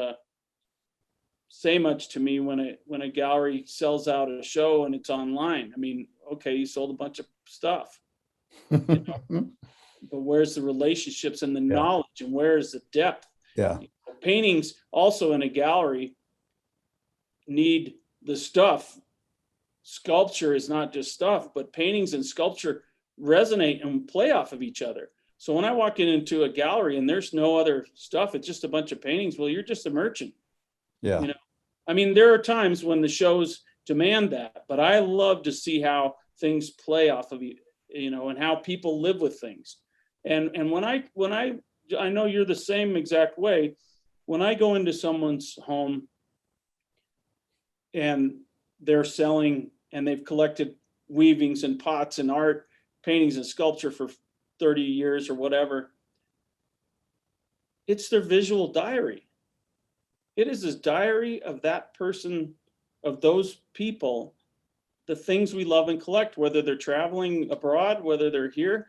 [SPEAKER 2] say much to me when a gallery sells out a show and it's online. I mean, okay, you sold a bunch of stuff, but where's the relationships and the knowledge, and where is the depth?
[SPEAKER 1] Yeah.
[SPEAKER 2] Paintings also in a gallery need the stuff, sculpture is not just stuff, but paintings and sculpture resonate and play off of each other. So when I walk into a gallery and there's no other stuff, it's just a bunch of paintings, well, you're just a merchant.
[SPEAKER 1] Yeah.
[SPEAKER 2] You know, I mean, there are times when the shows demand that, but I love to see how things play off of and how people live with things. And when I know you're the same exact way, when I go into someone's home and they're selling and they've collected weavings and pots and art, paintings and sculpture for 30 years or whatever, it's their visual diary. It is a diary of that person, of those people, the things we love and collect, whether they're traveling abroad, whether they're here,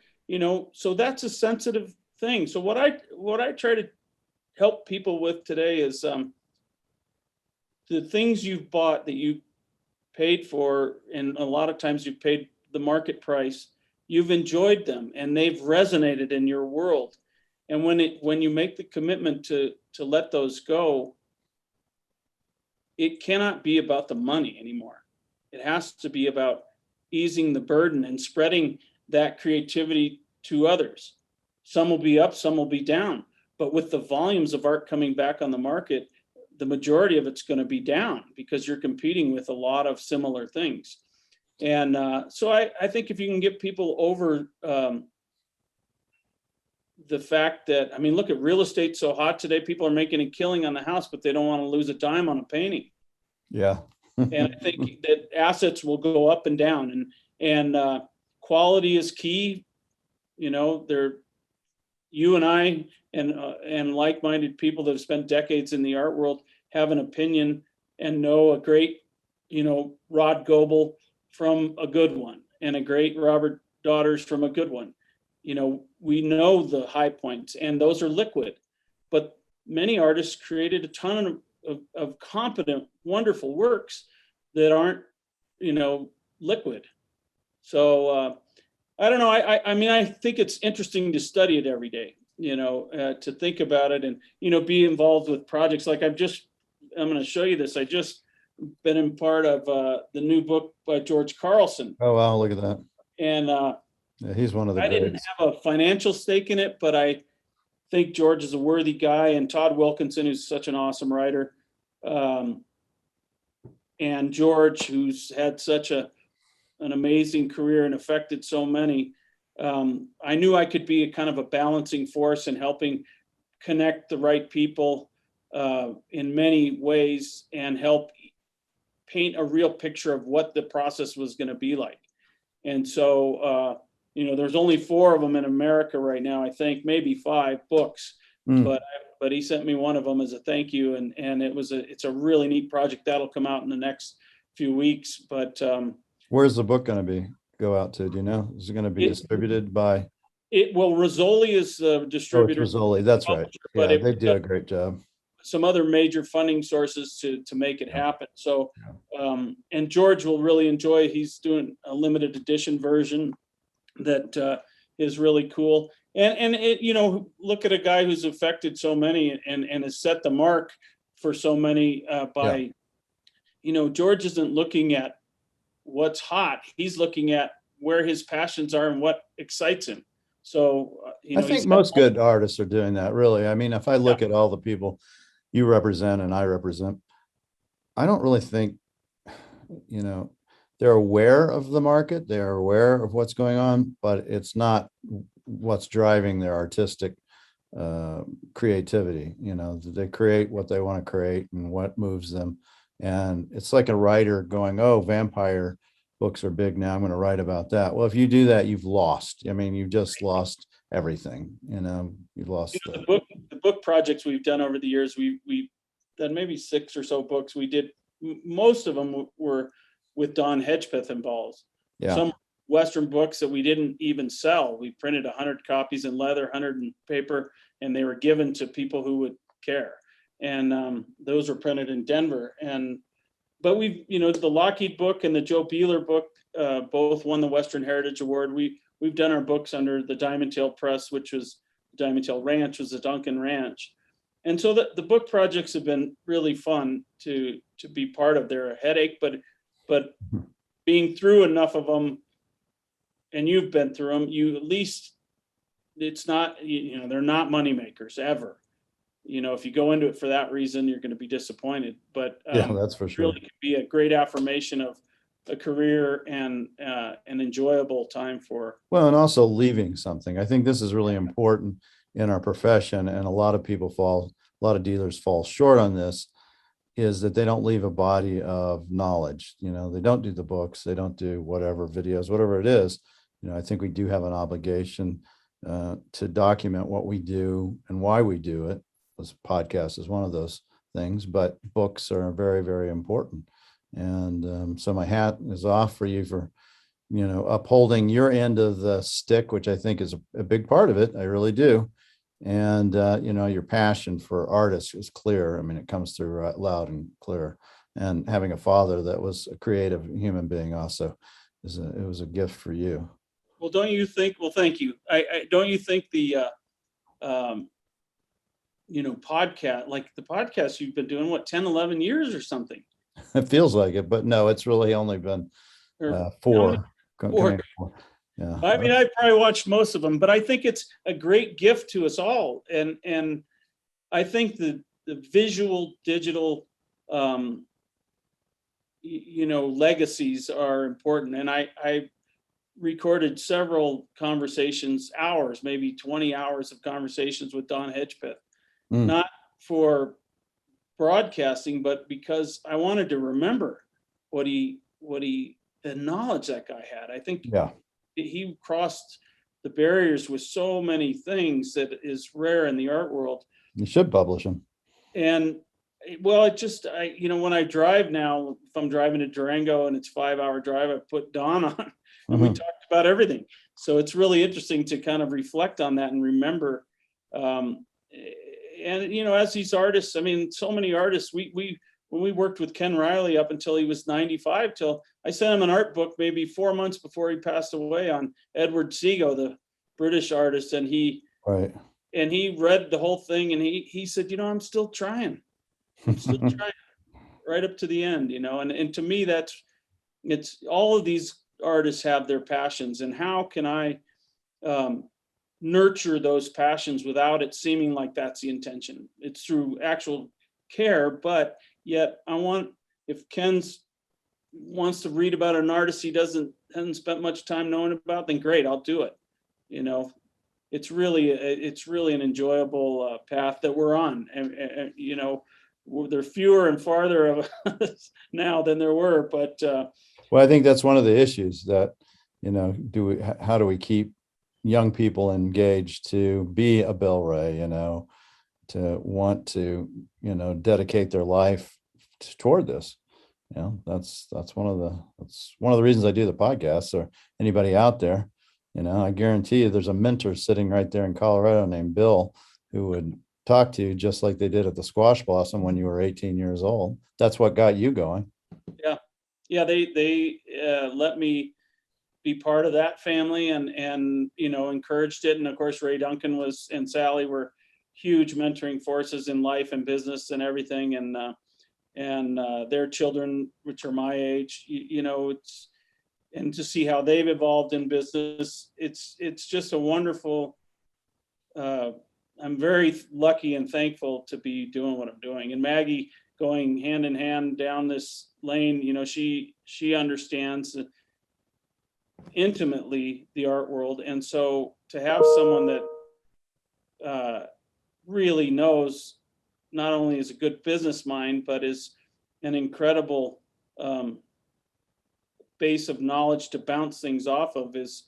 [SPEAKER 2] so that's a sensitive thing. So what I try to help people with today is the things you've bought that you paid for, and a lot of times you've paid the market price, you've enjoyed them and they've resonated in your world. And when you make the commitment to let those go, it cannot be about the money anymore. It has to be about easing the burden and spreading that creativity to others. Some will be up, some will be down, but with the volumes of art coming back on the market, the majority of it's going to be down because you're competing with a lot of similar things. And so I think if you can get people over the fact that, I mean, look at real estate so hot today, people are making a killing on the house, but they don't want to lose a dime on a painting.
[SPEAKER 1] Yeah.
[SPEAKER 2] And I think that assets will go up and down, and quality is key. You and I and like-minded people that have spent decades in the art world have an opinion and know a great, Rod Goebel from a good one and a great Robert Daughters from a good one. We know the high points and those are liquid, but many artists created a ton of competent, wonderful works that aren't, liquid. So I don't know. I mean, I think it's interesting to study it every day, to think about it and, be involved with projects. Like I'm going to show you this. I just been in part of the new book by George Carlson.
[SPEAKER 1] Oh, wow. Look at that.
[SPEAKER 2] And
[SPEAKER 1] yeah, he's one of the
[SPEAKER 2] I didn't have a financial stake in it, but I think George is a worthy guy, and Todd Wilkinson, who's such an awesome writer. And George, who's had such an amazing career and affected so many. I knew I could be a kind of a balancing force in helping connect the right people in many ways and help paint a real picture of what the process was going to be like. And so, there's only 4 of them in America right now, I think, maybe 5 books, but he sent me one of them as a thank you. And it's a really neat project that'll come out in the next few weeks. But
[SPEAKER 1] where's the book going to go out to? Do you know? Is it going to be distributed by?
[SPEAKER 2] Rizzoli is the distributor.
[SPEAKER 1] Oh, Rizzoli, that's right. Yeah,
[SPEAKER 2] But
[SPEAKER 1] they do a great job.
[SPEAKER 2] Some other major funding sources to make it happen. So, and George will really enjoy. He's doing a limited edition version that is really cool. And it, look at a guy who's affected so many and has set the mark for so many by, George isn't looking at what's hot. He's looking at where his passions are and what excites him. So,
[SPEAKER 1] I think most good artists are doing that, really. I mean, if I look at all the people you represent and I represent, I don't really think, they're aware of the market, they're aware of what's going on, but it's not what's driving their artistic creativity. They create what they want to create and what moves them. And it's like a writer going, oh, vampire books are big now, I'm going to write about that. Well, if you do that, you've lost. I mean, you've just lost everything. You've lost
[SPEAKER 2] the book projects we've done over the years. We've done maybe 6 or so books. We did, most of them were with Don Hedgepeth involved.
[SPEAKER 1] Yeah.
[SPEAKER 2] Some Western books that we didn't even sell. We printed 100 copies in leather, 100 in paper, and they were given to people who would care. And those were printed in Denver. But we've, the Lougheed book and the Joe Beeler book both won the Western Heritage Award. We've done our books under the Diamond Tail Press, which was Diamond Tail Ranch, was the Duncan Ranch. And so the book projects have been really fun to be part of. They're a headache, but being through enough of them, and you've been through them, you at least, it's not, they're not money makers ever. If you go into it for that reason, you're going to be disappointed. But
[SPEAKER 1] Yeah, that's for sure.
[SPEAKER 2] really can be a great affirmation of a career and an enjoyable time for.
[SPEAKER 1] Well, and also leaving something. I think this is really important in our profession, and a lot of dealers fall short on this, is that they don't leave a body of knowledge. They don't do the books, they don't do whatever videos, whatever it is. I think we do have an obligation to document what we do and why we do it. This podcast is one of those things, but books are very, very important. And so my hat is off for you for, upholding your end of the stick, which I think is a big part of it. I really do. And, your passion for artists is clear. I mean, it comes through loud and clear. And having a father that was a creative human being also it was a gift for you.
[SPEAKER 2] Well, don't you think, well, thank you. Don't you think the, podcast, like the podcast you've been doing, 10, 11 years or something?
[SPEAKER 1] It feels like it, but no, it's really only been four.
[SPEAKER 2] Four.
[SPEAKER 1] Yeah.
[SPEAKER 2] I mean, I probably watched most of them, but I think it's a great gift to us all. And I think the visual, digital, legacies are important. And I recorded several conversations, hours, maybe 20 hours of conversations with Don Hedgepeth, not for broadcasting, but because I wanted to remember what the knowledge that guy had. I think he crossed the barriers with so many things that is rare in the art world.
[SPEAKER 1] You should publish them.
[SPEAKER 2] And well, when I drive now, if I'm driving to Durango and it's 5-hour drive, I put Don on and we talked about everything. So it's really interesting to kind of reflect on that and remember. And as these artists, I mean, so many artists, when we worked with Ken Riley up until he was 95, till I sent him an art book maybe 4 months before he passed away on Edward Seago, the British artist. And he read the whole thing and he said, I'm still trying. I'm still trying right up to the end, and to me, it's all of these artists have their passions, and how can I nurture those passions without it seeming like that's the intention? It's through actual care, but yet if Ken wants to read about an artist he hasn't spent much time knowing about, then great, I'll do it. It's really an enjoyable path that we're on, and there are fewer and farther of us now than there were, but
[SPEAKER 1] well, I think that's one of the issues that how do we keep young people engaged to be a Bill Rey, to want to dedicate their life toward this. That's one of the reasons I do the podcast. Or anybody out there, I guarantee you there's a mentor sitting right there in Colorado named Bill who would talk to you just like they did at the Squash Blossom when you were 18 years old. That's what got you going. Yeah.
[SPEAKER 2] They let me be part of that family and encouraged it. And of course, Ray Duncan and Sally were huge mentoring forces in life and business and everything. And their children, which are my age, and to see how they've evolved in business, it's just a wonderful, I'm very lucky and thankful to be doing what I'm doing. And Maggie going hand in hand down this lane, she understands intimately the art world. And so to have someone that really knows, not only is a good business mind, but is an incredible base of knowledge to bounce things off of is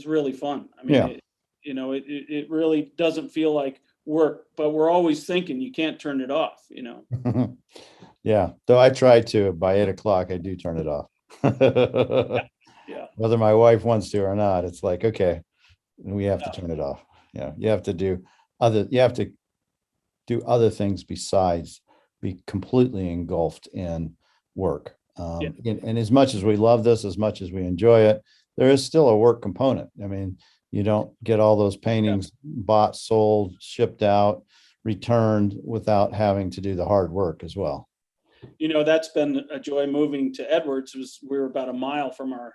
[SPEAKER 2] really fun. I mean, it really doesn't feel like work, but we're always thinking you can't turn it off,
[SPEAKER 1] Yeah. Though I try to, by 8:00, I do turn it off.
[SPEAKER 2] Yeah.
[SPEAKER 1] Whether my wife wants to or not, it's like, okay, we have to turn it off. Yeah. You have to do other things besides be completely engulfed in work. And as much as we love this, as much as we enjoy it, there is still a work component. I mean, you don't get all those paintings bought, sold, shipped out, returned without having to do the hard work as well.
[SPEAKER 2] That's been a joy moving to Edwards. We were about a mile from our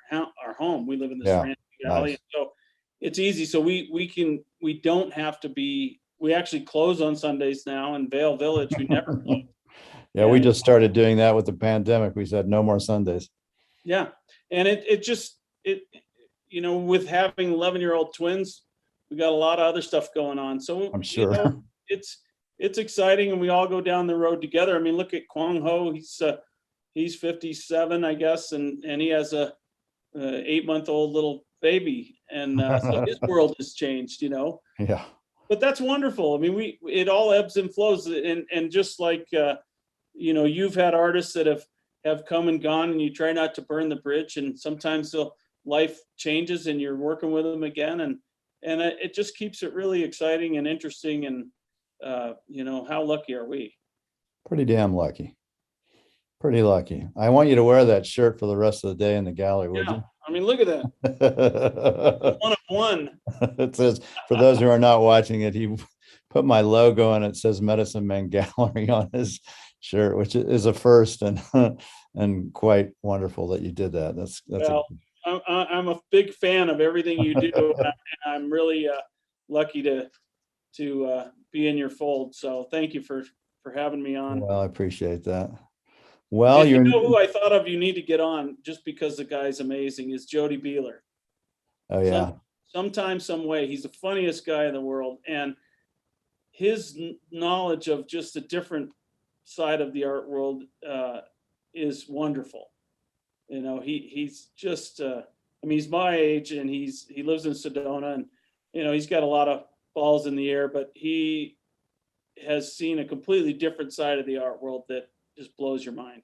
[SPEAKER 2] home. We live in the Sarantee Valley.
[SPEAKER 1] Nice.
[SPEAKER 2] So it's easy. So we don't have to be, we actually close on Sundays now in Vail Village. We never close.
[SPEAKER 1] Yeah, we just started doing that with the pandemic. We said no more Sundays.
[SPEAKER 2] Yeah. And with having 11-year-old twins, we got a lot of other stuff going on. So
[SPEAKER 1] I'm sure.
[SPEAKER 2] It's exciting, and we all go down the road together. I mean, look at Kwang Ho. He's 57, I guess, and he has a 8-month-old little baby, and so his world has changed.
[SPEAKER 1] Yeah.
[SPEAKER 2] But that's wonderful. I mean, it all ebbs and flows, and just like you've had artists that have come and gone, and you try not to burn the bridge, and sometimes life changes, and you're working with them again, and it just keeps it really exciting and interesting, and how lucky are we?
[SPEAKER 1] Pretty damn lucky. Pretty lucky. I want you to wear that shirt for the rest of the day in the gallery, would you?
[SPEAKER 2] I mean, look at that. One of one.
[SPEAKER 1] It says, for those who are not watching it, he put my logo and it says Medicine Man Gallery on his shirt, which is a first, and quite wonderful that you did that.
[SPEAKER 2] I'm a big fan of everything you do, and I'm really lucky to be in your fold. So thank you for having me on.
[SPEAKER 1] Well, I appreciate that. Well,
[SPEAKER 2] you know who I thought of you need to get on, just because the guy's amazing, is Jody Beeler.
[SPEAKER 1] Oh yeah.
[SPEAKER 2] Sometime, some way, he's the funniest guy in the world, and his knowledge of just a different side of the art world is wonderful. He's just he's my age, and he lives in Sedona, and he's got a lot of balls in the air, but he has seen a completely different side of the art world that just blows your mind.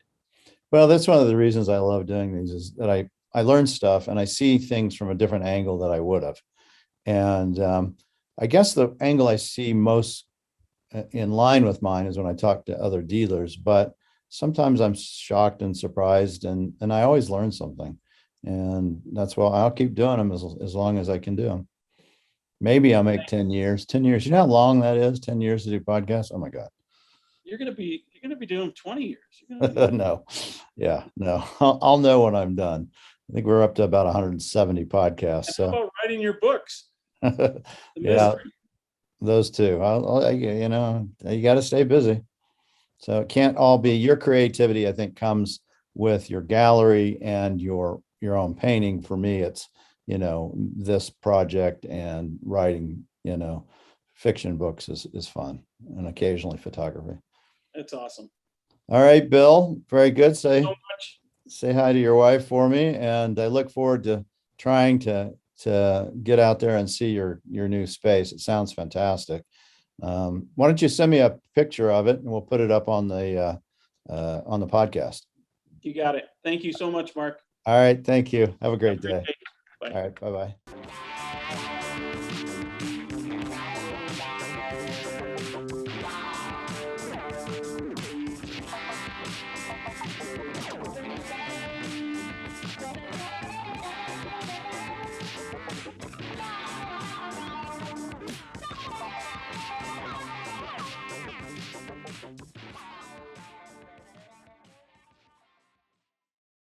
[SPEAKER 1] Well, that's one of the reasons I love doing these, is that I learn stuff and I see things from a different angle that I would have. And I guess the angle I see most in line with mine is when I talk to other dealers, but sometimes I'm shocked and surprised, and I always learn something. And that's why I'll keep doing them as long as I can do them. Maybe I'll make 10 years. 10 years. You know how long that is? 10 years to do podcasts? Oh my God.
[SPEAKER 2] You're gonna be doing 20 years.
[SPEAKER 1] No. Yeah, no. I'll know when I'm done. I think we're up to about 170 podcasts.
[SPEAKER 2] How about writing your books?
[SPEAKER 1] Yeah, those two. You got to stay busy. So it can't all be your creativity. I think comes with your gallery and your own painting. For me, it's this project and writing, fiction books is fun, and occasionally photography.
[SPEAKER 2] That's awesome.
[SPEAKER 1] All right, Bill. Very good.
[SPEAKER 2] Thank you so much.
[SPEAKER 1] Say hi to your wife for me, and I look forward to trying to get out there and see your new space. It sounds fantastic. Why don't you send me a picture of it, and we'll put it up on the podcast.
[SPEAKER 2] You got it. Thank you so much, Mark.
[SPEAKER 1] All right. Thank you. Have a great day.
[SPEAKER 2] Bye.
[SPEAKER 1] All right. Bye-bye.